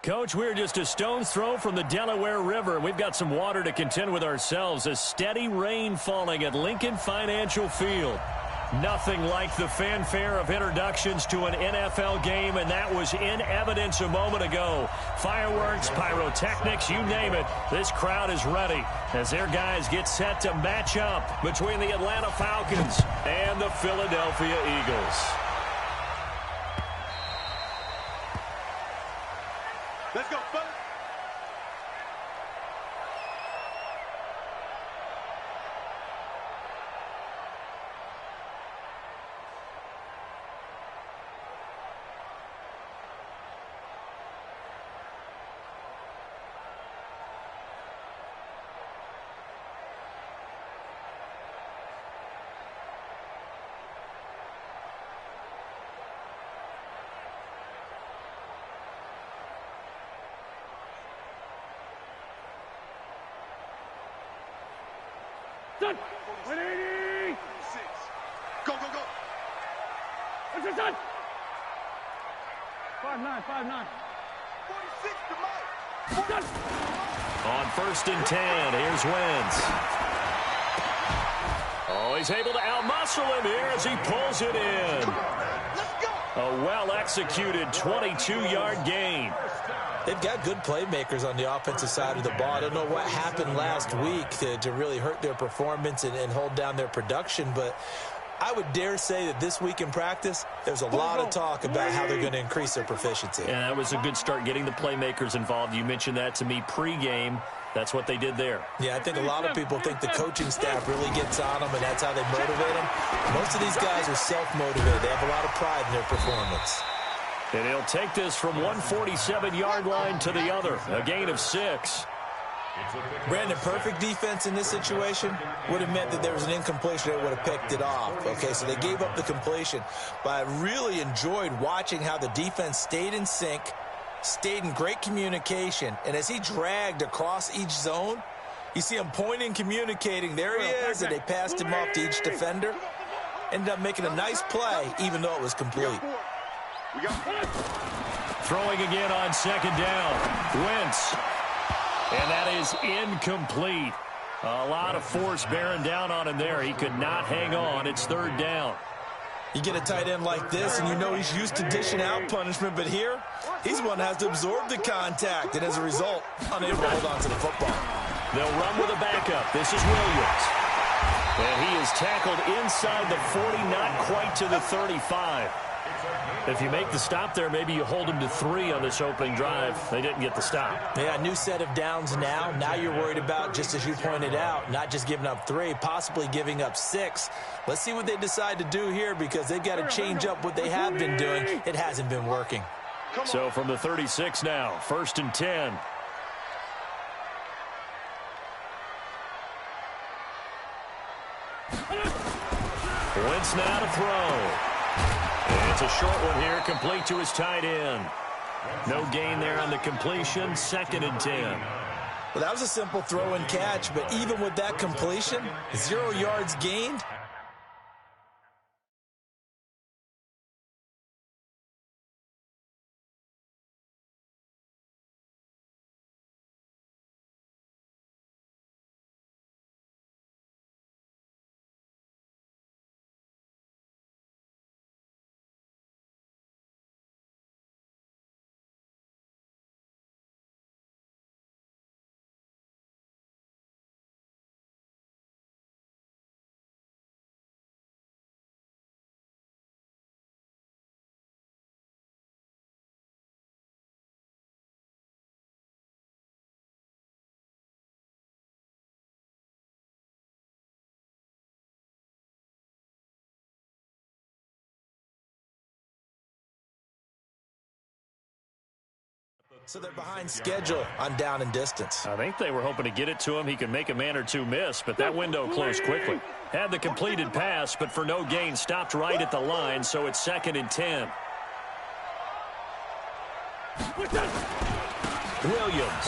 Coach, we're just a stone's throw from the Delaware River. We've got some water to contend with ourselves. A steady rain falling at Lincoln Financial Field. Nothing like the fanfare of introductions to an NFL game, and that was in evidence a moment ago. Fireworks, pyrotechnics, you name it. This crowd is ready as their guys get set to match up between the Atlanta Falcons and the Philadelphia Eagles. Let's go, fellas. Done. 180. Go, go, go. What's your son? 5'9", 5'9". 46 to Mike. Done. On 1st and 10, here's Wentz. Oh, he's able to outmuscle him here as he pulls it in. Come on, man. Let's go. A well-executed 22-yard gain. They've got good playmakers on the offensive side of the ball. I don't know what happened last week to really hurt their performance and hold down their production, but I would dare say that this week in practice, there's a lot of talk about how they're going to increase their proficiency. Yeah, that was a good start getting the playmakers involved. You mentioned that to me pregame. That's what they did there. Yeah, I think a lot of people think the coaching staff really gets on them, and that's how they motivate them. Most of these guys are self-motivated. They have a lot of pride in their performance. And he'll take this from 147-yard line to the other. A gain of 6. Brandon, perfect defense in this situation would have meant that there was an incompletion that would have picked it off. Okay, so they gave up the completion. But I really enjoyed watching how the defense stayed in sync, stayed in great communication. And as he dragged across each zone, you see him pointing, communicating. There he is, and they passed him off to each defender. Ended up making a nice play, even though it was complete. Throwing again on 2nd down. Wentz. And that is incomplete. A lot of force bearing down on him there. He could not hang on. It's 3rd down. You get a tight end like this, and you know he's used to dishing out punishment, but here, he's one that has to absorb the contact, and as a result, unable to hold on to the football. They'll run with a backup. This is Williams. And he is tackled inside the 40, not quite to the 35. If you make the stop there, maybe you hold them to 3 on this opening drive. They didn't get the stop. Yeah, new set of downs now. Now you're worried about, just as you pointed out, not just giving up 3, possibly giving up 6. Let's see what they decide to do here, because they've got to change up what they have been doing. It hasn't been working. So from the 36 now, 1st and 10. Wentz now to throw. And it's a short one here, complete to his tight end. No gain there on the completion, 2nd and 10. Well, that was a simple throw and catch, but even with that completion, 0 yards gained. So they're behind schedule on down and distance. I think they were hoping to get it to him. He could make a man or two miss, but that window closed quickly. Had the completed pass, but for no gain, stopped right at the line, so it's 2nd and 10. Williams.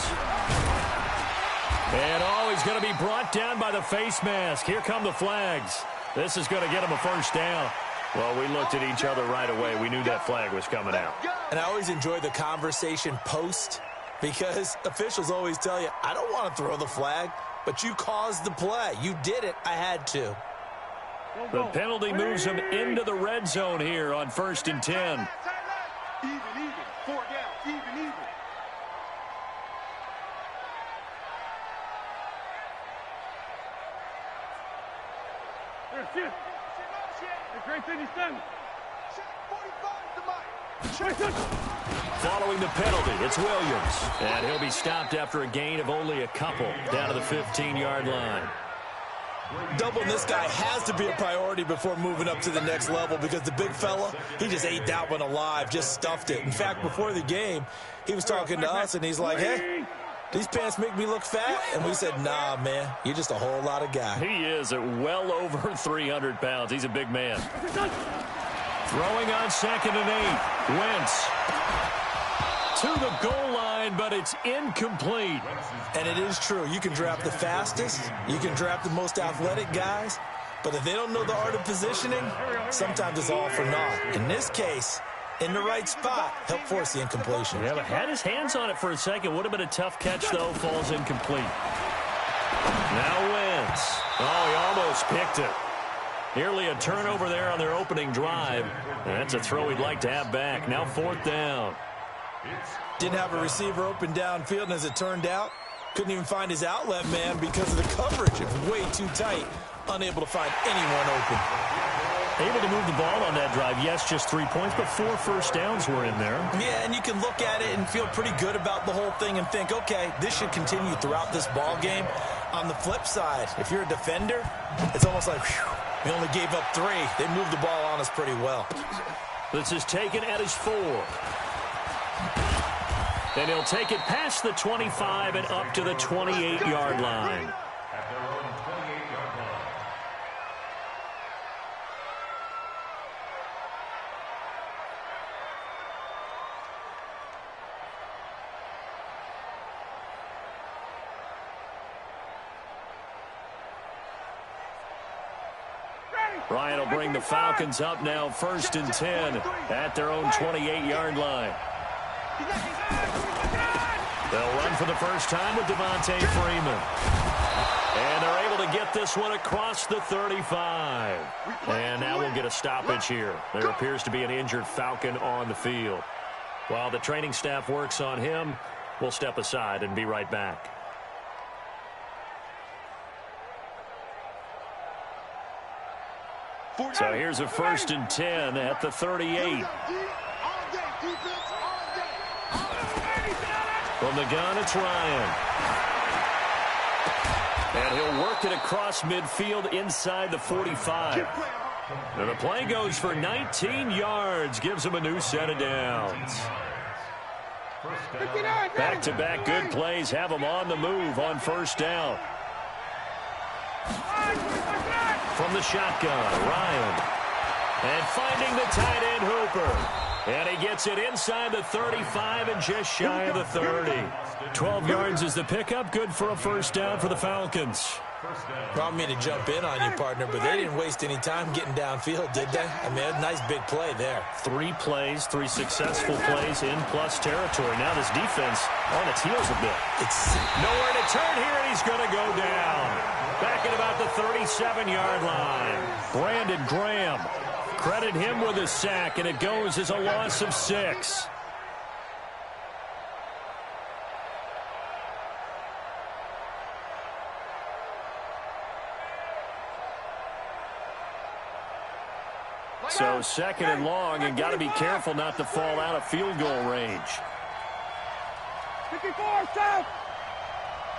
And he's going to be brought down by the face mask. Here come the flags. This is going to get him a 1st down. Well, we looked at each other right away. We knew that flag was coming out. And I always enjoy the conversation post because officials always tell you, I don't want to throw the flag, but you caused the play. You did it. I had to. The penalty moves him into the red zone here on 1st and 10. Even. 4 down. Even. Shit. Great thing he's done. 45 to Mike. Following the penalty, it's Williams. And he'll be stopped after a gain of only a couple down to the 15-yard line. Doubling this guy has to be a priority before moving up to the next level because the big fella, he just ate that one alive, just stuffed it. In fact, before the game, he was talking to us, and he's like, hey, these pants make me look fat? And we said, nah, man, you're just a whole lot of guy. He is at well over 300 pounds. He's a big man. Throwing on 2nd and 8. Wentz to the goal line, but it's incomplete. And it is true. You can draft the fastest. You can draft the most athletic guys. But if they don't know the art of positioning, sometimes it's all for naught. In this case, in the right spot, help force the incompletion. Yeah, but had his hands on it for a second. Would have been a tough catch, though. Falls incomplete. Now Wentz. Oh, he almost picked it. Nearly a turnover there on their opening drive. That's a throw he'd like to have back. Now 4th down. Didn't have a receiver open downfield, and as it turned out, couldn't even find his outlet man because of the coverage. It was way too tight. Unable to find anyone open. Able to move the ball on that drive. Yes, just 3 points, but 4 first downs were in there. Yeah, and you can look at it and feel pretty good about the whole thing and think, okay, this should continue throughout this ball game. On the flip side, if you're a defender, it's almost like, whew, we only gave up 3. They moved the ball on us pretty well. This is taken at his 4. Then he'll take it past the 25 and up to the 28-yard line. Ryan will bring the Falcons up now 1st and 10 at their own 28-yard line. They'll run for the first time with Devontae Freeman. And they're able to get this one across the 35. And now we'll get a stoppage here. There appears to be an injured Falcon on the field. While the training staff works on him, we'll step aside and be right back. So here's a 1st and 10 at the 38. From the gun, it's Ryan. And he'll work it across midfield inside the 45. And the play goes for 19 yards, gives him a new set of downs. Back-to-back good plays have him on the move on 1st down. From the shotgun, Ryan. And finding the tight end, Hooper. And he gets it inside the 35 and just shy of the 30. 12 yards is the pickup. Good for a 1st down for the Falcons. Brought me to jump in on you, partner, but they didn't waste any time getting downfield, did they? I mean, a nice big play there. 3 plays, 3 successful plays in plus territory. Now this defense on its heels a bit. It's nowhere to turn here, and he's going to go down. Back at about the 37-yard line. Brandon Graham. Credit him with a sack, and it goes as a loss of 6. So 2nd and long, and got to be careful not to fall out of field goal range. 54, south.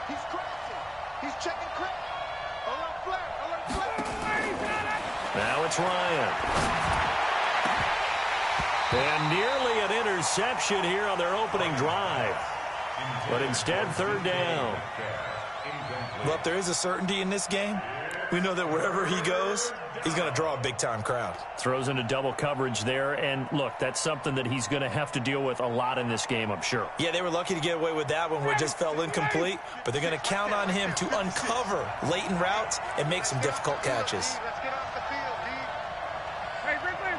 He's crossing. He's checking crack. Alert flare. Now it's Ryan. And nearly an interception here on their opening drive. But instead, 3rd down. Well, if there is a certainty in this game, we know that wherever he goes, he's going to draw a big-time crowd. Throws into double coverage there, and look, that's something that he's going to have to deal with a lot in this game, I'm sure. Yeah, they were lucky to get away with that one where it just fell incomplete, but they're going to count on him to uncover latent routes and make some difficult catches. Let's get off the field, D. Hey, Rick Lance.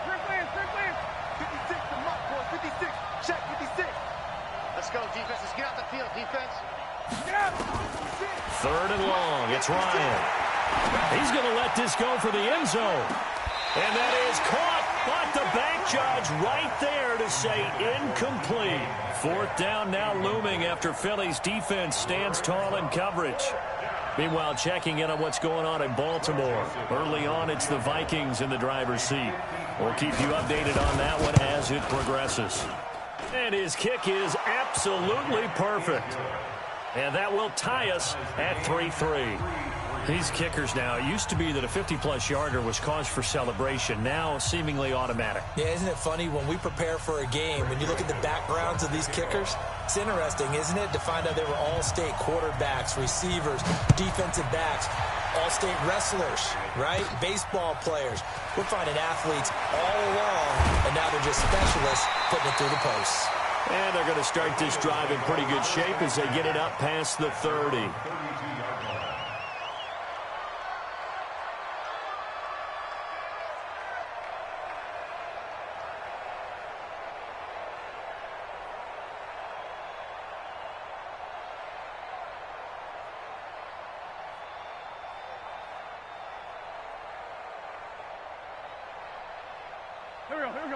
56 to Mike, boy. 56. Check 56. Let's go, defense. Let's get out the field, defense. Get out. 3rd and long. It's Ryan. He's going to let this go for the end zone. And that is caught. But the back judge right there to say incomplete. 4th down now looming after Philly's defense stands tall in coverage. Meanwhile, checking in on what's going on in Baltimore. Early on, it's the Vikings in the driver's seat. We'll keep you updated on that one as it progresses. And his kick is absolutely perfect. And that will tie us at 3-3. These kickers now, it used to be that a 50-plus yarder was cause for celebration. Now, seemingly automatic. Yeah, isn't it funny when we prepare for a game, when you look at the backgrounds of these kickers? It's interesting, isn't it, to find out they were all-state quarterbacks, receivers, defensive backs, all-state wrestlers, right? Baseball players. We're finding athletes all along, and now they're just specialists putting it through the posts. And they're going to start this drive in pretty good shape as they get it up past the 30.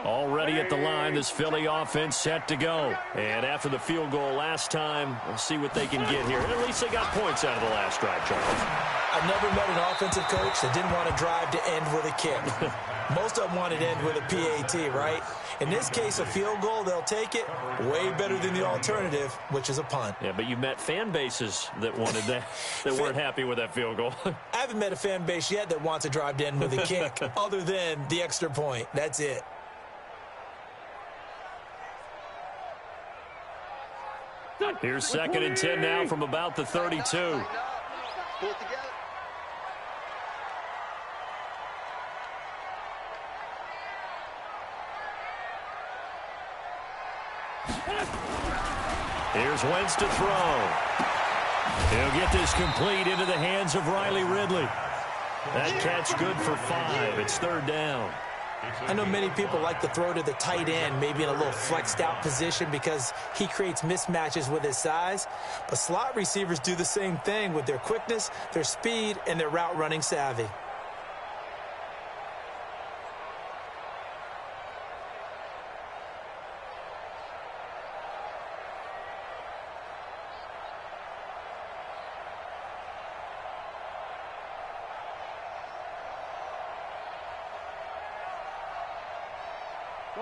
Already at the line, this Philly offense set to go. And after the field goal last time, we'll see what they can get here. At least they got points out of the last drive, Charles. I've never met an offensive coach that didn't want to drive to end with a kick. Most of them wanted to end with a PAT, right? In this case, a field goal, they'll take it. Way better than the alternative, which is a punt. Yeah, but you met fan bases that wanted that, that weren't happy with that field goal. I haven't met a fan base yet that wants to drive to end with a kick other than the extra point. That's it. Here's 2nd and 10 now from about the 32. Pull it together. Here's Wentz to throw. He'll get this complete into the hands of Riley Ridley. That catch good for 5. It's 3rd down. I know many people like to throw to the tight end, maybe in a little flexed out position because he creates mismatches with his size. But slot receivers do the same thing with their quickness, their speed, and their route running savvy.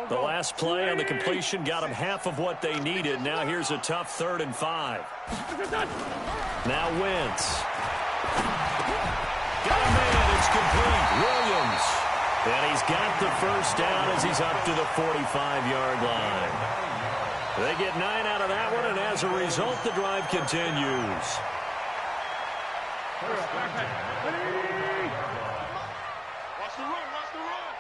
The last play on the completion got them half of what they needed. Now here's a tough 3rd and 5. Now Wentz. Got a man. It's complete. Williams. And he's got the 1st down as he's up to the 45-yard line. They get 9 out of that one, and as a result, the drive continues. Watch the run, watch the run.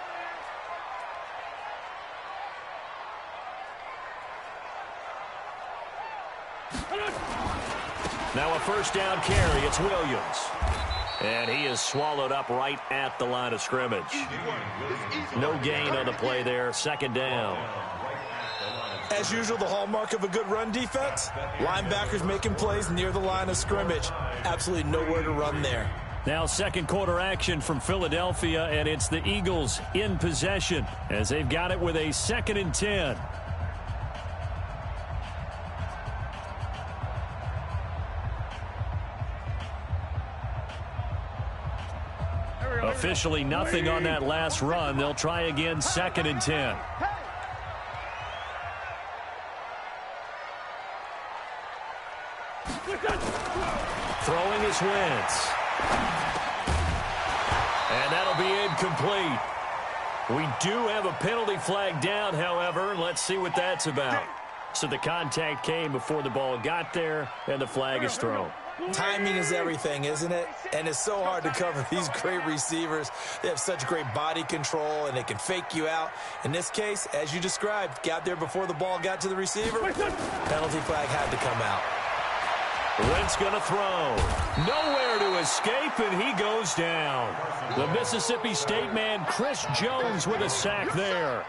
Now a 1st down carry. It's Williams. And he is swallowed up right at the line of scrimmage. No gain on the play there. 2nd down. As usual, the hallmark of a good run defense, linebackers making plays near the line of scrimmage. Absolutely nowhere to run there. Now 2nd quarter action from Philadelphia, and it's the Eagles in possession as they've got it with a 2nd and 10. Officially nothing on that last run. They'll try again 2nd and 10. Throwing is Wentz. And that'll be incomplete. We do have a penalty flag down, however. Let's see what that's about. So the contact came before the ball got there, and the flag is thrown. Timing is everything, isn't it? And it's so hard to cover these great receivers. They have such great body control, and they can fake you out. In this case, as you described, got there before the ball got to the receiver. Penalty flag had to come out. Wentz going to throw. Nowhere to escape, and he goes down. The Mississippi State man, Chris Jones, with a sack there.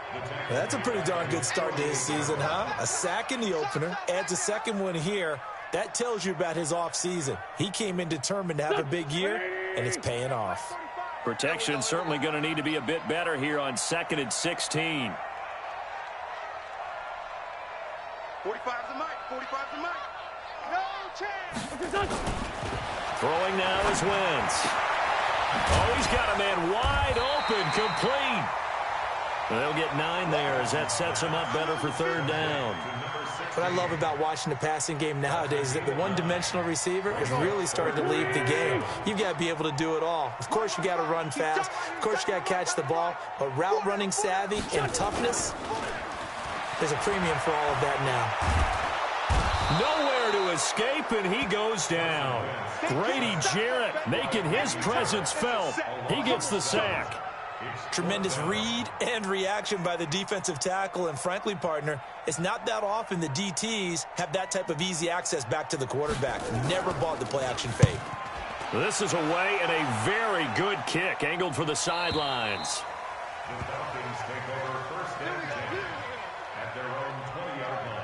That's a pretty darn good start to his season, huh? A sack in the opener, adds a second one here. That tells you about his offseason. He came in determined to have a big year, and it's paying off. Protection certainly going to need to be a bit better here on 2nd and 16. 45's the mic. 45's the mic. No chance. Throwing now is Wentz. Oh, he's got a man wide open, complete. They'll get 9 there as that sets him up better for 3rd down. What I love about watching the passing game nowadays is that the one-dimensional receiver is really starting to leave the game. You've got to be able to do it all. Of course, you got to run fast. Of course, you got to catch the ball. But route running savvy and toughness, there's a premium for all of that now. Nowhere to escape, and he goes down. Grady Jarrett making his presence felt. He gets the sack. Tremendous read and reaction by the defensive tackle, and frankly, partner, it's not that often the DTs have that type of easy access back to the quarterback. Never bought the play-action fake. This is away, and a very good kick angled for the sidelines. The Falcons take over 1st and 10 at their own 20-yard line.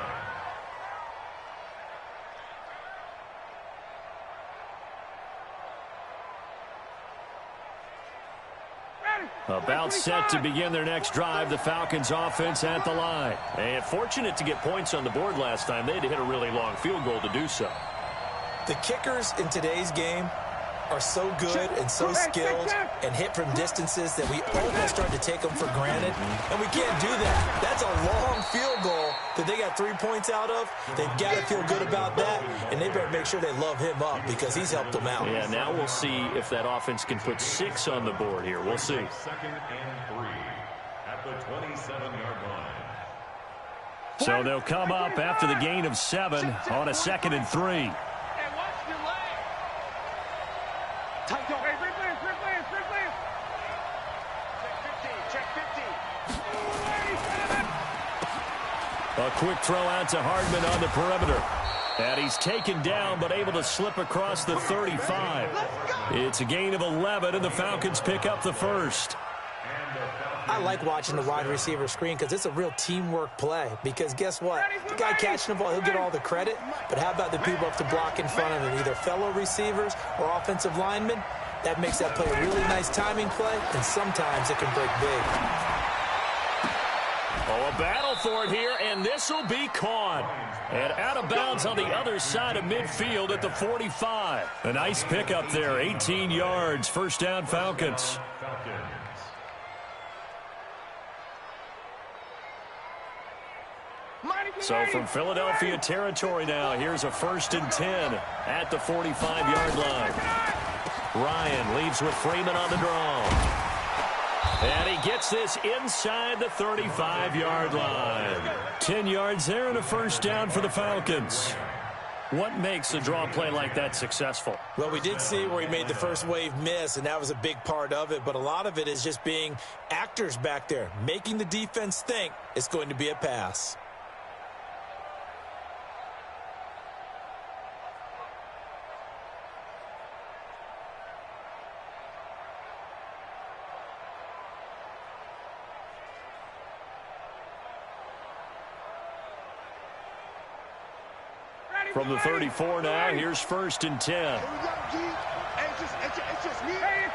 About set to begin their next drive, the Falcons offense at the line. And fortunate to get points on the board last time. They had to hit a really long field goal to do so. The kickers in today's game are so good and so skilled and hit from distances that we almost start to take them for granted, and we can't do that. That's a long field goal that they got 3 points out of. They've got to feel good about that, and they better make sure they love him up because he's helped them out. Yeah, now we'll see if that offense can put 6 on the board here. We'll see. 2nd and 3 at the 27-yard line. So they'll come up after the gain of 7 on a 2nd and 3. A quick throw out to Hardman on the perimeter. And he's taken down but able to slip across the 35. It's a gain of 11, and the Falcons pick up the first. I like watching the wide receiver screen because it's a real teamwork play. Because guess what? The guy catching the ball, he'll get all the credit. But how about the people up to block in front of him, either fellow receivers or offensive linemen? That makes that play a really nice timing play, and sometimes it can break big. Oh, a battle for it here, and this will be caught. And out of bounds on the other side of midfield at the 45. A nice pickup there, 18 yards, 1st down Falcons. So from Philadelphia territory now, here's a 1st and 10 at the 45-yard line. Ryan leaves with Freeman on the draw. And he gets this inside the 35-yard line. 10 yards there and a 1st down for the Falcons. What makes a draw play like that successful? Well, we did see where he made the first wave miss, and that was a big part of it. But a lot of it is just being actors back there, making the defense think it's going to be a pass. From the 34 now, here's 1st and 10. Here we go, G. Hey, it's just me. Hey,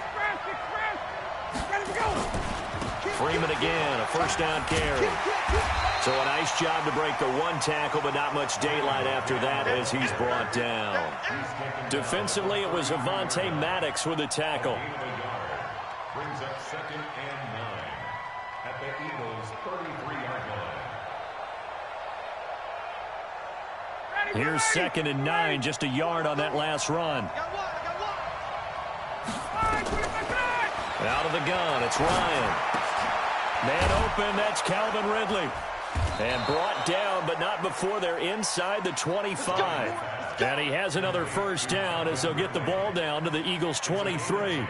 Express. Ready to go. Freeman again, a 1st down carry. So a nice job to break the 1 tackle, but not much daylight after that as he's brought down. Defensively, it was Avonte Maddox with a tackle. Brings up 2nd and 9 at the Eagles' 33-yard line. Here's 2nd and 9, just a yard on that last run. Out of the gun, it's Ryan. Man open, that's Calvin Ridley. And brought down, but not before they're inside the 25. And he has another 1st down as they'll get the ball down to the Eagles' 23.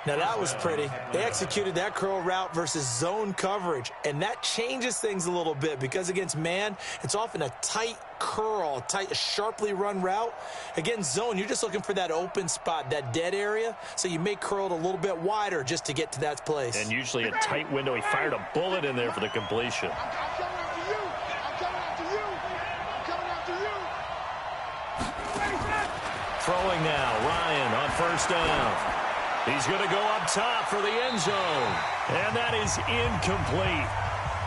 Now, that was pretty. They executed that curl route versus zone coverage, and that changes things a little bit because against man, it's often a tight curl, tight, sharply run route. Against zone, you're just looking for that open spot, that dead area, so you may curl it a little bit wider just to get to that place. And usually a tight window. He fired a bullet in there for the completion. I'm coming after you. I'm coming after you. I'm coming after you. Throwing now, Ryan on first down. He's going to go up top for the end zone. And that is incomplete.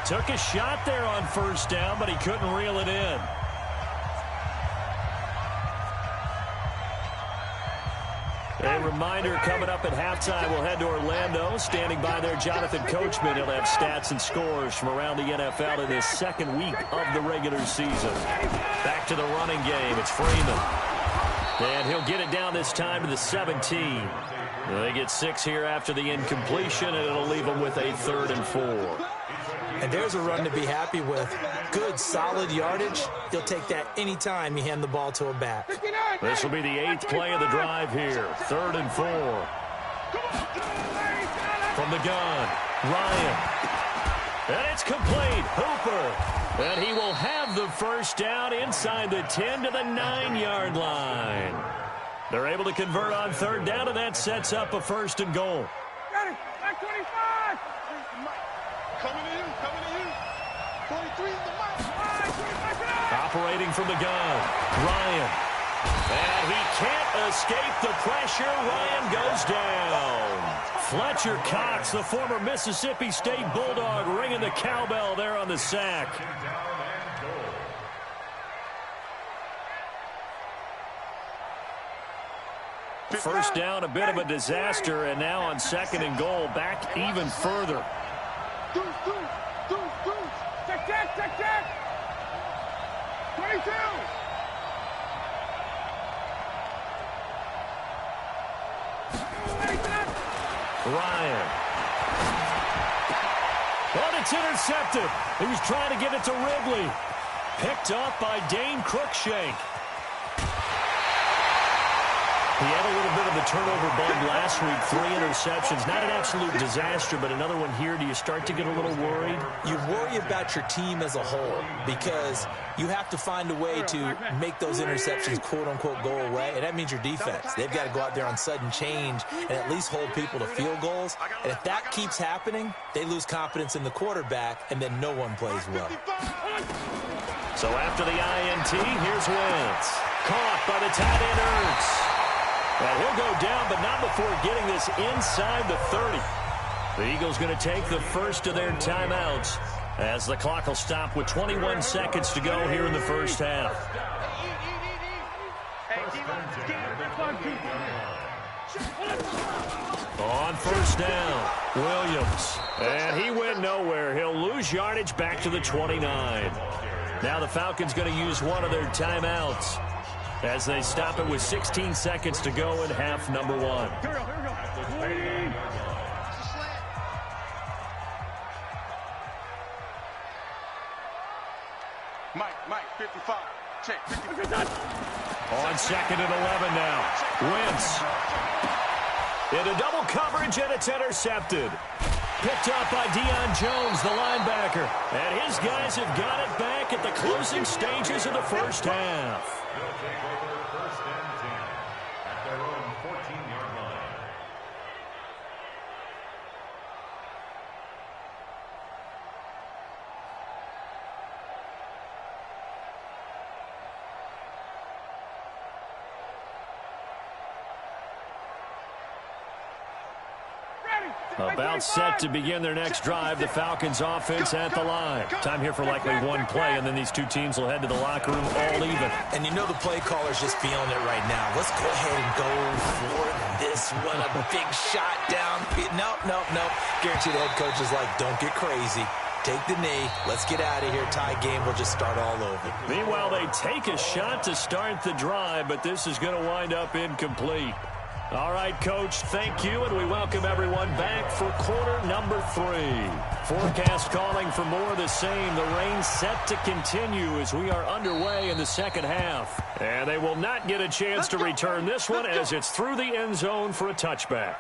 Took a shot there on first down, but he couldn't reel it in. A reminder, coming up at halftime, we'll head to Orlando. Standing by there, Jonathan Coachman. He'll have stats and scores from around the NFL in this second week of the regular season. Back to the running game. It's Freeman. And he'll get it down this time to the 17. They get 6 here after the incompletion, and it'll leave them with a 3rd and 4. And there's a run to be happy with. Good, solid yardage. He'll take that any time you hand the ball to a back. This will be the 8th play of the drive here. 3rd and 4. From the gun, Ryan. And it's complete. Hooper. And he will have the first down inside the 10 to the 9-yard line. They're able to convert on 3rd down, and that sets up a 1st and goal. Got it. Back 25. Coming to you. Coming to you. 43 in the mic. Operating from the gun, Ryan. And he can't escape the pressure. Ryan goes down. Fletcher Cox, the former Mississippi State Bulldog, ringing the cowbell there on the sack. First down, a bit of a disaster, and now on 2nd and goal, back even further. Deuce. Check. 22. Ryan. But it's intercepted. He was trying to get it to Ridley. Picked up by Dane Cruikshank. He had a little bit of the turnover bug last week, 3 interceptions. Not an absolute disaster, but another one here. Do you start to get a little worried? You worry about your team as a whole because you have to find a way to make those interceptions, quote-unquote, go away, and that means your defense. They've got to go out there on sudden change and at least hold people to field goals. And if that keeps happening, they lose confidence in the quarterback, and then no one plays well. So after the INT, here's Wentz. Caught by the tight end Ertz. And he'll go down, but not before getting this inside the 30. The Eagles going to take the first of their timeouts as the clock will stop with 21 seconds to go here in the first half. On first down, Williams. And he went nowhere. He'll lose yardage back to the 29. Now the Falcons going to use one of their timeouts as they stop it with 16 seconds to go in half number 1. Mike, 55. Check, 55. On 2nd and 11 now. Wentz. Into double coverage, and it's intercepted. Picked up by Deion Jones, the linebacker. And his guys have got it back at the closing stages of the first half. They'll take over 1st and 10 at their own 14-yard line. About set to begin their next drive, the Falcons offense at the line. Time here for likely one play, and then these two teams will head to the locker room all even. And you know the play caller's just feeling it right now. Let's go ahead and go for this one. A big shot down. Nope. Guaranteed the head coach is like, don't get crazy. Take the knee. Let's get out of here. Tie game. We'll just start all over. Meanwhile, they take a shot to start the drive, but this is going to wind up incomplete. All right, Coach, thank you, and we welcome everyone back for quarter number 3. Forecast calling for more of the same. The rain set to continue as we are underway in the second half. And they will not get a chance to return this one as it's through the end zone for a touchback.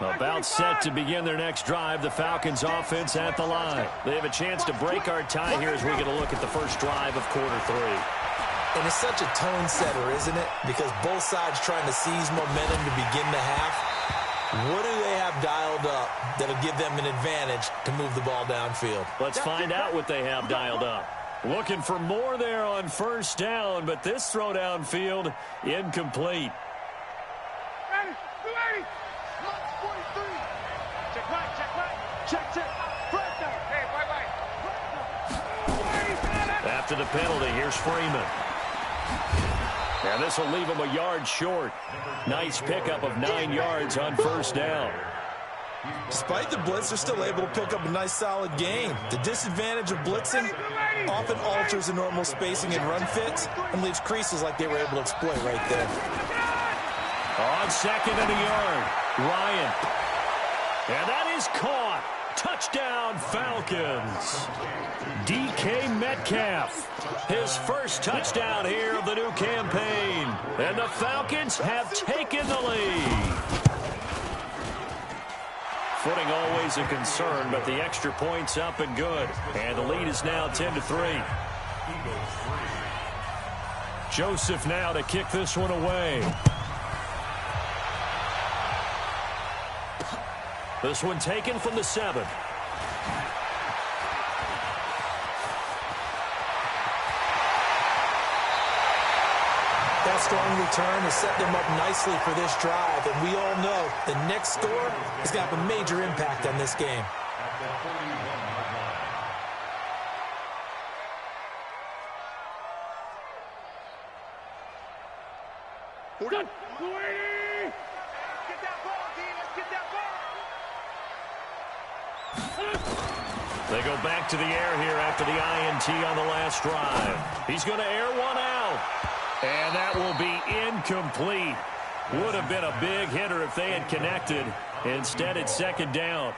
About set to begin their next drive, the Falcons offense at the line. They have a chance to break our tie here as we get a look at the first drive of quarter 3. And it's such a tone setter, isn't it? Because both sides trying to seize momentum to begin the half. What do they have dialed up that'll give them an advantage to move the ball downfield? Let's find out what they have dialed up. Looking for more there on first down, but this throw downfield incomplete. Ready, 280. Check right, check right. Check, check. First down. Hey, wait. After the penalty, here's Freeman. And this will leave him a yard short. Nice pickup of 9 yards on first down. Despite the blitz, they're still able to pick up a nice solid gain. The disadvantage of blitzing often alters the normal spacing and run fits and leaves creases like they were able to exploit right there. On second and a yard, Ryan. And that is caught. Touchdown, Falcons. DK Metcalf, his first touchdown here of the new campaign. And the Falcons have taken the lead. Footing always a concern, but the extra point's up and good. And the lead is now 10-3. Joseph now to kick this one away. This one taken from the 7. That strong return has set them up nicely for this drive, and we all know the next score is going to have a major impact on this game. We're done. 280. Get that ball, D. Let's get that ball. They go back to the air here after the INT on the last drive. He's going to air one out. And that will be incomplete. Would have been a big hitter if they had connected. Instead, it's second down.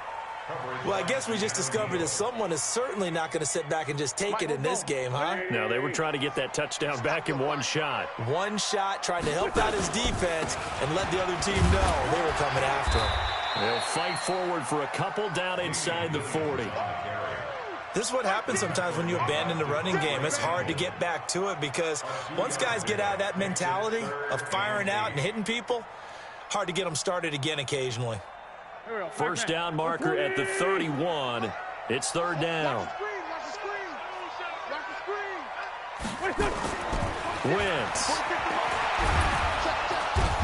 Well, I guess we just discovered that someone is certainly not going to sit back and just take it in this game, huh? No, they were trying to get that touchdown back in one shot. One shot, trying to help out his defense and let the other team know they were coming after him. They'll fight forward for a couple down inside the 40. This is what happens sometimes when you abandon the running game. It's hard to get back to it because once guys get out of that mentality of firing out and hitting people, hard to get them started again occasionally. First down marker at the 31. It's third down. Wentz.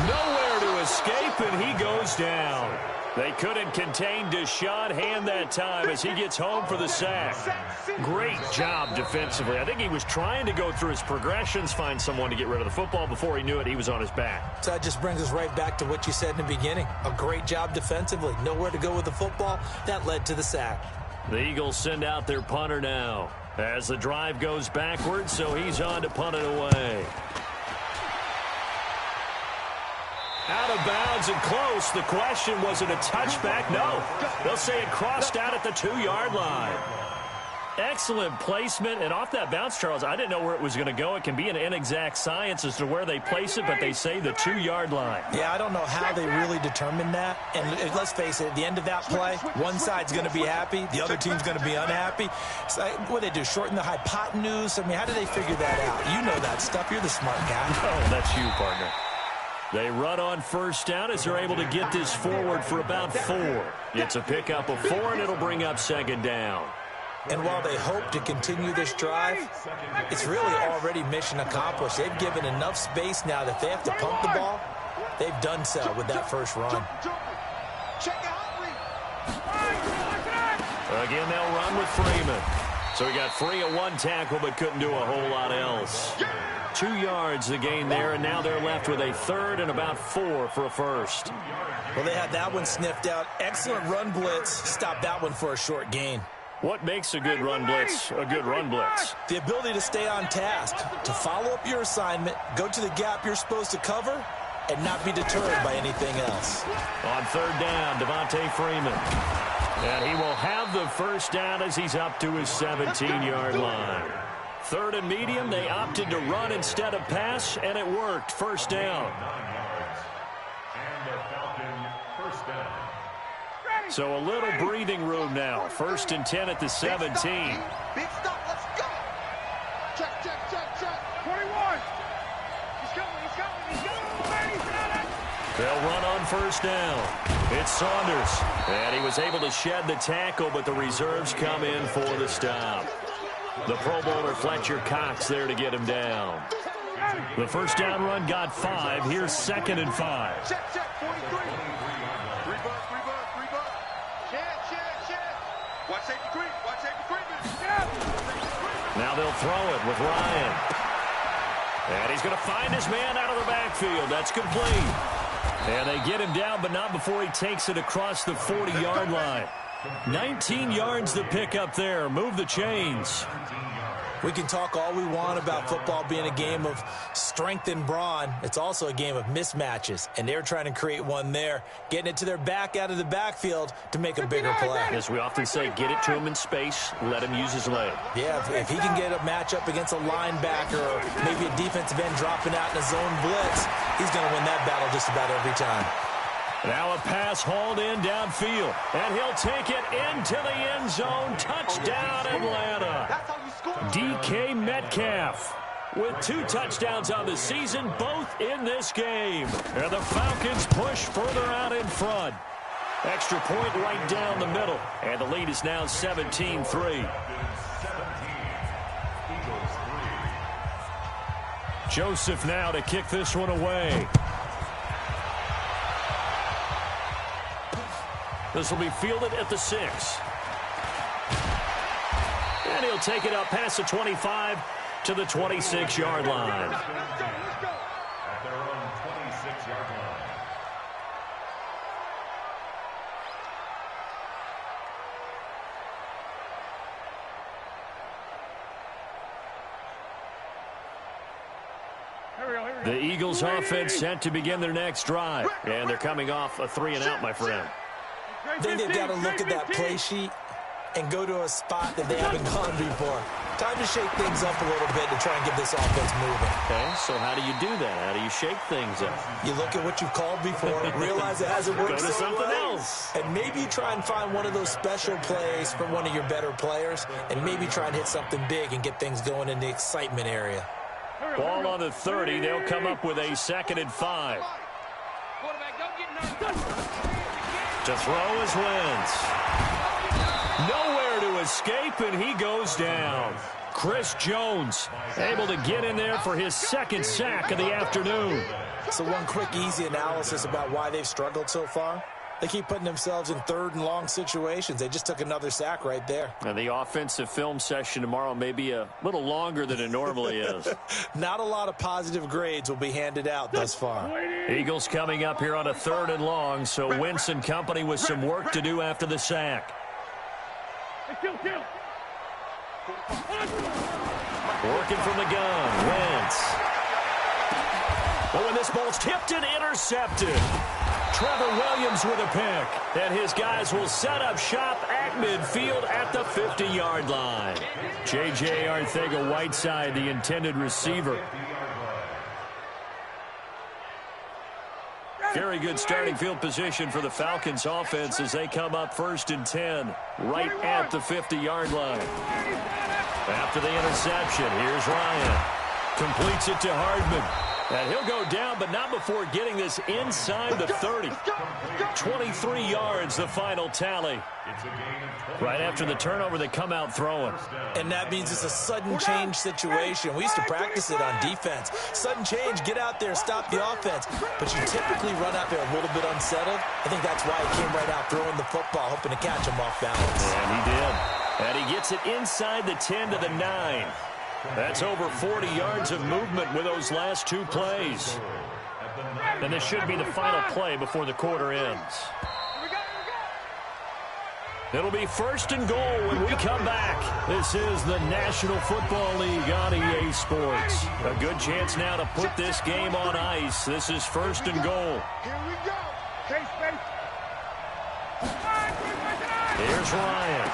Nowhere to escape, and he goes down. They couldn't contain Deshaun Hand that time as he gets home for the sack. Great job defensively. I think he was trying to go through his progressions, find someone to get rid of the football. Before he knew it, he was on his back. So that just brings us right back to what you said in the beginning. A great job defensively. Nowhere to go with the football. That led to the sack. The Eagles send out their punter now as the drive goes backwards, so he's on to punt it away. Out of bounds and close. The question, was it a touchback? No. They'll say it crossed out at the 2-yard line. Excellent placement. And off that bounce, Charles, I didn't know where it was going to go. It can be an inexact science as to where they place it, but they say the 2-yard line. Yeah, I don't know how they really determined that. And let's face it, at the end of that play, one side's going to be happy, the other team's going to be unhappy. It's like, what do they do, shorten the hypotenuse? I mean, how do they figure that out? You know that stuff. You're the smart guy. Oh, that's you, partner. They run on first down as they're able to get this forward for about 4. It's a pickup of 4, and it'll bring up second down. And while they hope to continue this drive, it's really already mission accomplished. They've given enough space now that if they have to pump the ball, they've done so with that first run. Again, they'll run with Freeman. So he got free of one tackle but couldn't do a whole lot else. 2 yards the gain there, and now they're left with a third and about 4 for a first. Well, they had that one sniffed out. Excellent run blitz. Stopped that one for a short gain. What makes a good run blitz a good run blitz? The ability to stay on task, to follow up your assignment, go to the gap you're supposed to cover, and not be deterred by anything else. On third down, Devontae Freeman. And he will have the first down as he's up to his 17-yard line. Third and medium, they opted to run instead of pass, and it worked. First down. And the Falcon first down. So a little breathing room now. 1st and 10 at the 17. Big stop. Let's go. Check, check, check, check. 21. He's coming. He's coming. He's coming. He's got it. They'll run on 1st down. It's Saunders. And he was able to shed the tackle, but the reserves come in for the stop. The Pro Bowler Fletcher Cox there to get him down. The 1st down run got 5. Here's 2nd and 5. Check, check. 43. 3 bucks. Check, check, check. Watch safety creep. Watch safety creep. Now they'll throw it with Ryan. And he's going to find his man out of the backfield. That's complete. And they get him down, but not before he takes it across the 40-yard line. 19 yards to pick up there. Move the chains. We can talk all we want about football being a game of strength and brawn. It's also a game of mismatches, and they're trying to create one there, getting it to their back out of the backfield to make a bigger play. As we often say, get it to him in space, let him use his leg. Yeah, if he can get a matchup against a linebacker or maybe a defensive end dropping out in a zone blitz, he's going to win that battle just about every time. Now a pass hauled in downfield, and he'll take it into the end zone. Touchdown, Atlanta. DK Metcalf with 2 touchdowns on the season, both in this game. And the Falcons push further out in front. Extra point right down the middle, and the lead is now 17-3. Joseph now to kick this one away. This will be fielded at the 6. And he'll take it up past the 25 to the 26-yard line. At their own 26-yard line. The Eagles offense set to begin their next drive. And they're coming off a 3-and-out, my friend. I think they've got to look at that play sheet and go to a spot that they haven't gone before. Time to shake things up a little bit to try and get this offense moving. Okay, so how do you do that? How do you shake things up? You look at what you've called before, realize it hasn't worked Go to so something well, else. and maybe you try and find one of those special plays from one of your better players, and maybe try and hit something big and get things going in the excitement area. Ball on the 30. They'll come up with a 2nd and 5. To throw is Wentz. Nowhere to escape, and he goes down. Chris Jones able to get in there for his 2nd sack of the afternoon. So one quick, easy analysis about why they've struggled so far. They keep putting themselves in 3rd and long situations. They just took another sack right there. And the offensive film session tomorrow may be a little longer than it normally is. Not a lot of positive grades will be handed out thus far. Eagles coming up here on a 3rd and long, so Wentz and company with some work to do after the sack. Working from the gun, Wentz. But when this ball's tipped and intercepted, Trevor Williams with a pick, and his guys will set up shop at midfield at the 50-yard line. J.J. Arcega-Whiteside, the intended receiver. Very good starting field position for the Falcons offense as they come up 1st and 10, right at the 50-yard line. After the interception, here's Ryan. Completes it to Hardman. And he'll go down, but not before getting this inside the 30. 23 yards, the final tally. Right after the turnover, they come out throwing. And that means it's a sudden change situation. We used to practice it on defense. Sudden change, get out there, stop the offense. But you typically run out there a little bit unsettled. I think that's why he came right out throwing the football, hoping to catch him off balance. And he did. And he gets it inside the 10 to the 9. That's over 40 yards of movement with those last 2 plays. And this should be the final play before the quarter ends. It'll be 1st and goal when we come back. This is the National Football League on EA Sports. A good chance now to put this game on ice. This is 1st and goal. Here we go. Here's Ryan.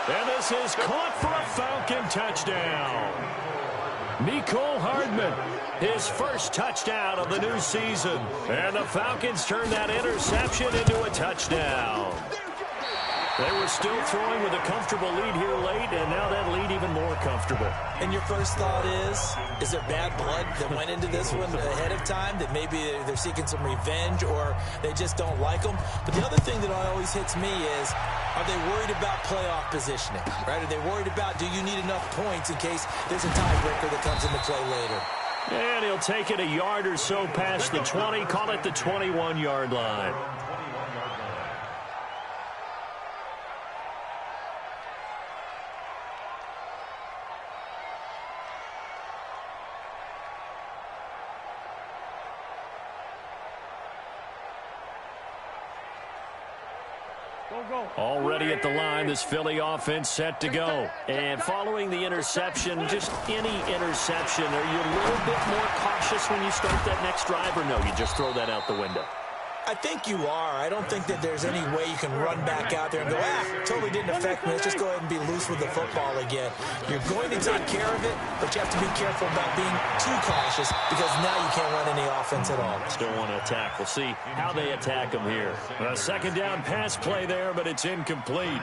And this is caught for a Falcon touchdown. Mecole Hardman, his first touchdown of the new season. And the Falcons turn that interception into a touchdown. They were still throwing with a comfortable lead here late, and now that lead even more comfortable. And your first thought is there bad blood that went into this one ahead of time, that maybe they're seeking some revenge or they just don't like them? But the other thing that always hits me is, are they worried about playoff positioning, right? Are they worried about, do you need enough points in case there's a tiebreaker that comes into play later? And he'll take it a yard or so past the 20, call it the 21-yard line. Already at the line, this Philly offense set to go. And following the interception, just any interception, are you a little bit more cautious when you start that next drive, or no, you just throw that out the window? I think you are. I don't think that there's any way you can run back out there and go, totally didn't affect me. Let's just go ahead and be loose with the football again. You're going to take care of it, but you have to be careful about being too cautious because now you can't run any offense at all. Still want to attack. We'll see how they attack them here. A second down pass play there, but it's incomplete.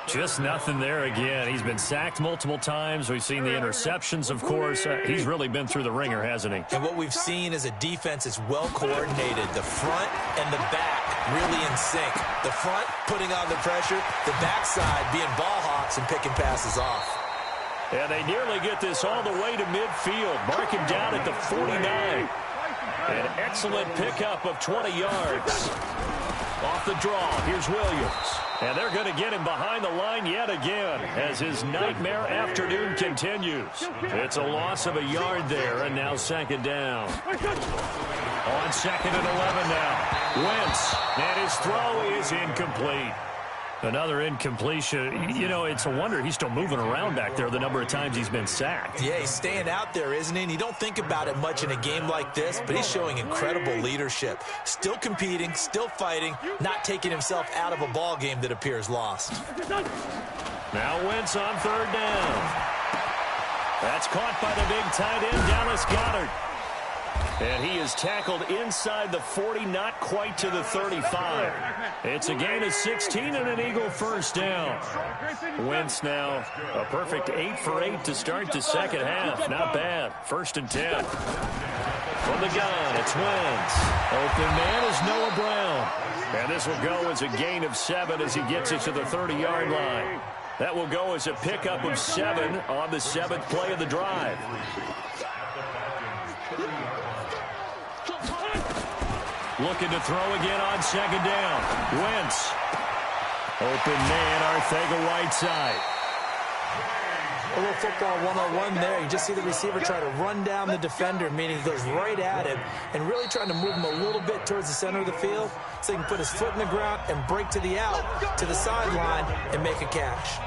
Just nothing there again. He's been sacked multiple times. We've seen the interceptions, of course. He's really been through the ringer, hasn't he? And what we've seen is a defense that's well coordinated. The front and the back really in sync. The front putting on the pressure, the backside being ball hawks and picking passes off. And they nearly get this all the way to midfield. Mark him down at the 49. An excellent pickup of 20 yards. Off the draw, here's Williams. And they're going to get him behind the line yet again as his nightmare afternoon continues. It's a loss of a yard there, and now second down. On second and 11 now. Wentz, and his throw is incomplete. Another incompletion. You know, it's a wonder he's still moving around back there the number of times he's been sacked. Yeah, he's staying out there, isn't he? And you don't think about it much in a game like this, but he's showing incredible leadership. Still competing, still fighting, not taking himself out of a ball game that appears lost. Now Wentz on third down. That's caught by the big tight end, Dallas Goedert. And he is tackled inside the 40, not quite to the 35. It's a gain of 16 and an Eagle first down. Wentz now a perfect 8 for 8 to start the second half. Not bad. First and 10. From the gun, it's Wentz. Open man is Noah Brown. And this will go as a gain of 7 as he gets it to the 30-yard line. That will go as a pickup of 7 on the 7th play of the drive. Looking to throw again on second down. Wentz. Open man, Arcega-Whiteside. A little football 101 there. You just see the receiver try to run down the defender, meaning he goes right at him and really trying to move him a little bit towards the center of the field so he can put his foot in the ground and break to the out, to the sideline, and make a catch.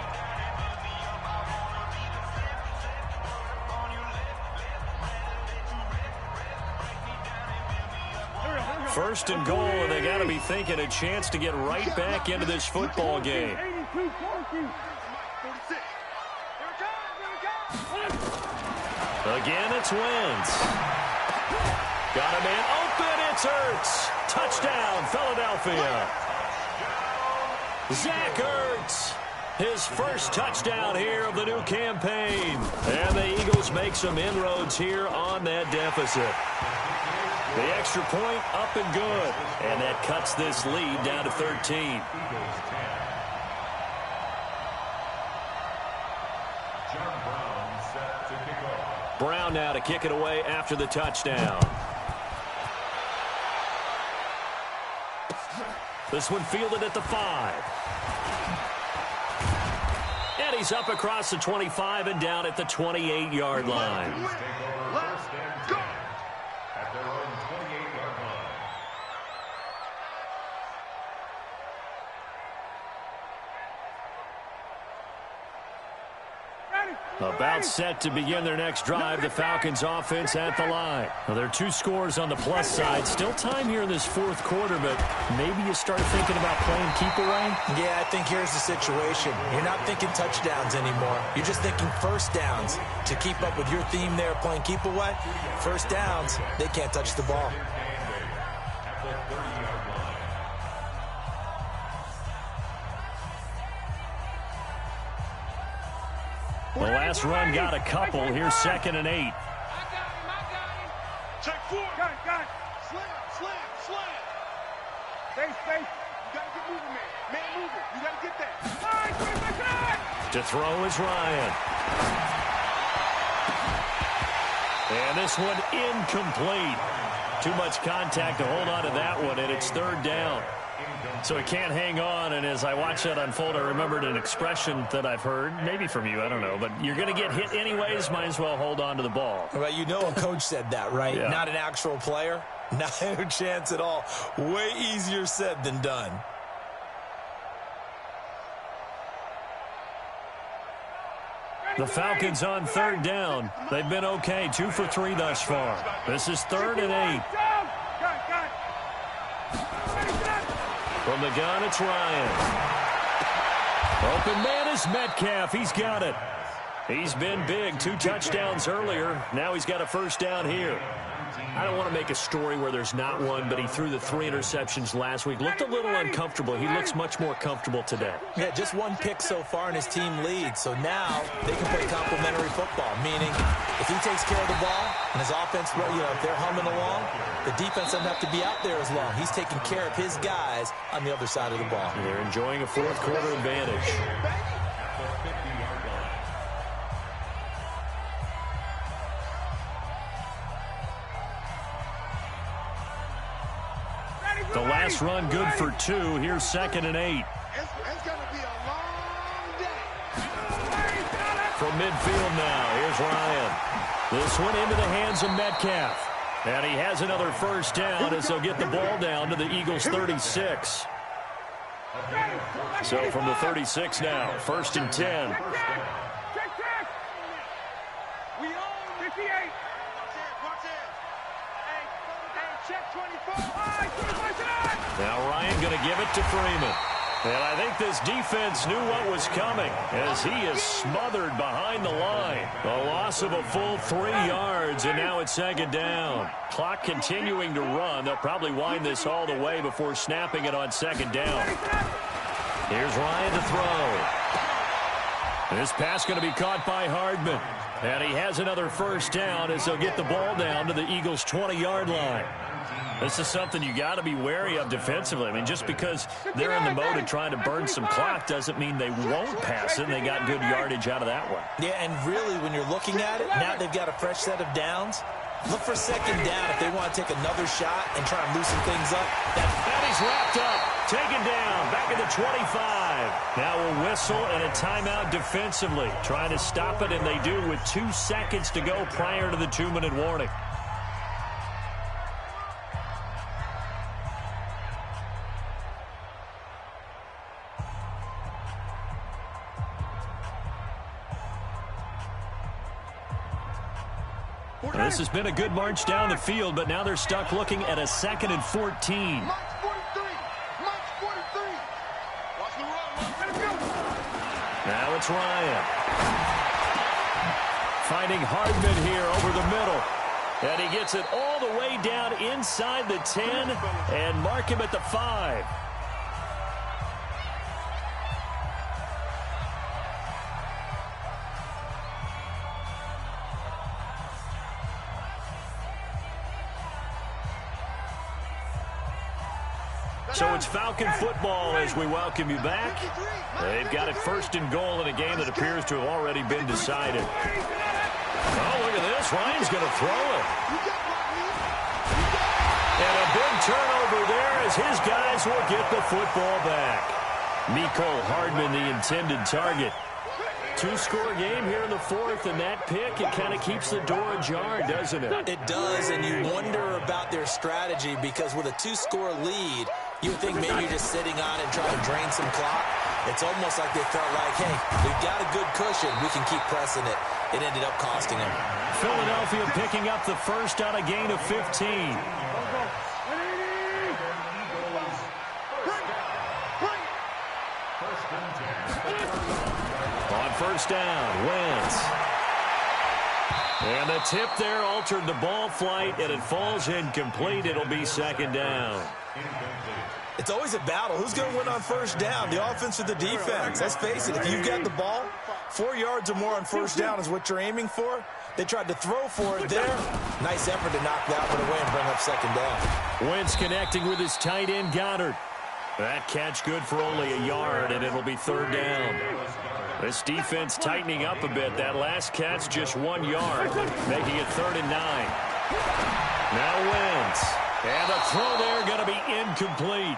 First and goal, and they got to be thinking a chance to get right back into this football game. Again, it's Wentz. Got a man open, it's Ertz. Touchdown, Philadelphia. Zach Ertz, his first touchdown here of the new campaign. And the Eagles make some inroads here on that deficit. The extra point up and good. And that cuts this lead down to 13. Brown now to kick it away after the touchdown. This one fielded at the 5. And he's up across the 25 and down at the 28-yard line. About set to begin their next drive, the Falcons offense at the line. Well, there are 2 scores on the plus side. Still time here in this 4th quarter, but maybe you start thinking about playing keep away? Yeah, I think here's the situation. You're not thinking touchdowns anymore. You're just thinking first downs. To keep up with your theme there, playing keep away, first downs, they can't touch the ball. The last run got a couple. Here's 2nd and 8. I got him. Check 4. Got it. Slam. Space. You got to get moving, man. Man moving. You got to get that. All right, To throw is Ryan. And this one incomplete. Too much contact to hold on to that one, and it's 3rd down. So he can't hang on, and as I watched that unfold, I remembered an expression that I've heard, maybe from you, I don't know, but you're going to get hit anyways, might as well hold on to the ball. Well, you know a coach said that, right? Yeah. Not an actual player. Not a chance at all. Way easier said than done. The Falcons on 3rd down. They've been okay, 2 for 3 thus far. This is 3rd and 8. From the gun, it's Ryan. Open man is Metcalf. He's got it. He's been big. 2 touchdowns earlier. Now he's got a first down here. I don't want to make a story where there's not one, but he threw the 3 interceptions last week. Looked a little uncomfortable. He looks much more comfortable today. Yeah, just 1 pick so far and his team leads. So now they can play complementary football, meaning if he takes care of the ball and his offense, if they're humming along, the defense doesn't have to be out there as long. He's taking care of his guys on the other side of the ball. They're enjoying a 4th quarter advantage. The last run good for 2. Here's 2nd and 8. It's going to be a long day. From midfield now, here's Ryan. This one into the hands of Metcalf. And he has another first down as they'll get the ball down to the Eagles' 36. So from the 36 now, 1st and 10. Check. We own 58. Watch it. Hey, check 24. Now Ryan going to give it to Freeman. And I think this defense knew what was coming as he is smothered behind the line. A loss of a full 3 yards, and now it's 2nd down. Clock continuing to run. They'll probably wind this all the way before snapping it on 2nd down. Here's Ryan to throw. This pass going to be caught by Hardman. And he has another first down as they'll get the ball down to the Eagles' 20-yard line. This is something you got to be wary of defensively. I mean, just because they're in the mode of trying to burn some clock doesn't mean they won't pass it. They got good yardage out of that one. Yeah, and really, when you're looking at it, now they've got a fresh set of downs. Look for 2nd down if they want to take another shot and try and loosen things up. And he's wrapped up, taken down, back at the 25. Now a whistle and a timeout defensively. Trying to stop it, and they do with 2 seconds to go prior to the 2-minute warning. This has been a good march down the field, but now they're stuck looking at a 2nd and 14. March 43. Watch the run. Now it's Ryan. Finding Hardman here over the middle. And he gets it all the way down inside the 10 and mark him at the 5. So it's Falcon football as we welcome you back. They've got it 1st and goal in a game that appears to have already been decided. Oh, look at this. Ryan's going to throw it. And a big turnover there as his guys will get the football back. Mecole Hardman, the intended target. 2-score game here in the 4th, and that pick, it kind of keeps the door ajar, doesn't it? It does, and you wonder about their strategy because with a 2-score lead, you would think maybe you're just sitting on it trying to drain some clock. It's almost like they felt like, hey, we've got a good cushion. We can keep pressing it. It ended up costing them. Philadelphia picking up the first on a gain of 15. On first down, Wentz. And the tip there altered the ball flight, and it falls incomplete. It'll be second down. It's always a battle. Who's going to win on first down, the offense or the defense? Let's face it, if you've got the ball, 4 yards or more on first down is what you're aiming for. They tried to throw for it there. Nice effort to knock that one away and bring up second down. Wentz connecting with his tight end, Goddard. That catch good for only a yard, and it'll be third down. This defense tightening up a bit. That last catch just 1 yard, making it 3rd and 9. Now Wentz. And the throw there going to be incomplete.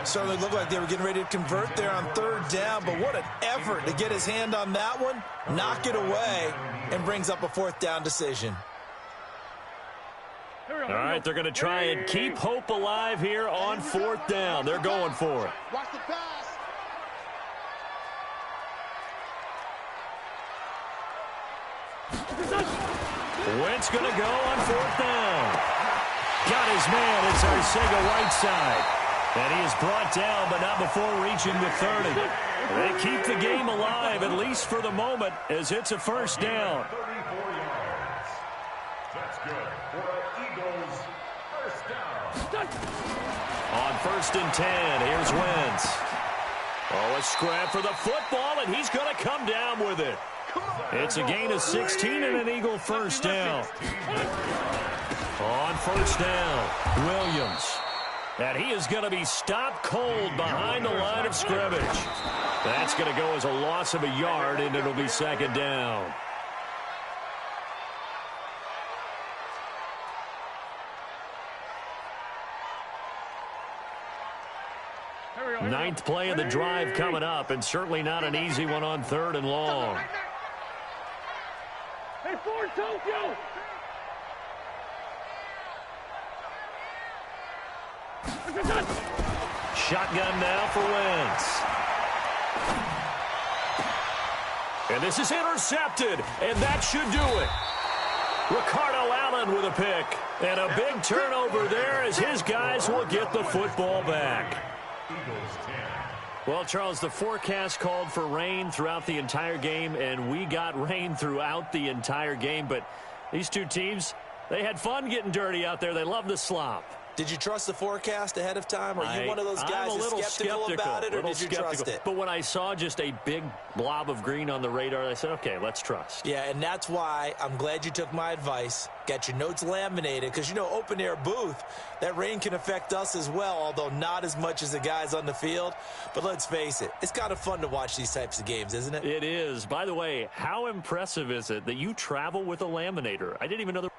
Certainly looked like they were getting ready to convert there on third down, but what an effort to get his hand on that one, knock it away, and brings up a 4th down decision. All right, they're going to try and keep hope alive here on 4th down. They're going for it. Watch the pass. Wentz going to go on 4th down. Got his man. It's Arcega-Whiteside. And he is brought down, but not before reaching the 30. They keep the game alive, at least for the moment, as it's a first down. 34 yards. That's good for Eagles first down. On 1st and 10, here's Wentz. Oh, a scrap for the football, and he's going to come down with it. It's a gain of 16 and an Eagle first down. On first down, Williams. And he is going to be stopped cold behind the line of scrimmage. That's going to go as a loss of a yard, and it'll be second down. Ninth play of the drive coming up, and certainly not an easy one on 3rd and long. Hey, Ford, Tokyo! Shotgun now for Wentz. And this is intercepted, and that should do it. Ricardo Allen with a pick. And a big turnover there as his guys will get the football back. Well, Charles, the forecast called for rain throughout the entire game, and we got rain throughout the entire game. But these two teams, they had fun getting dirty out there. They love the slop. Did you trust the forecast ahead of time? Are you one of those guys that's skeptical about it, or did you trust it? But when I saw just a big blob of green on the radar, I said, okay, let's trust. Yeah, and that's why I'm glad you took my advice. Got your notes laminated, because, you know, open-air booth, that rain can affect us as well, although not as much as the guys on the field. But let's face it, it's kind of fun to watch these types of games, isn't it? It is. By the way, how impressive is it that you travel with a laminator? I didn't even know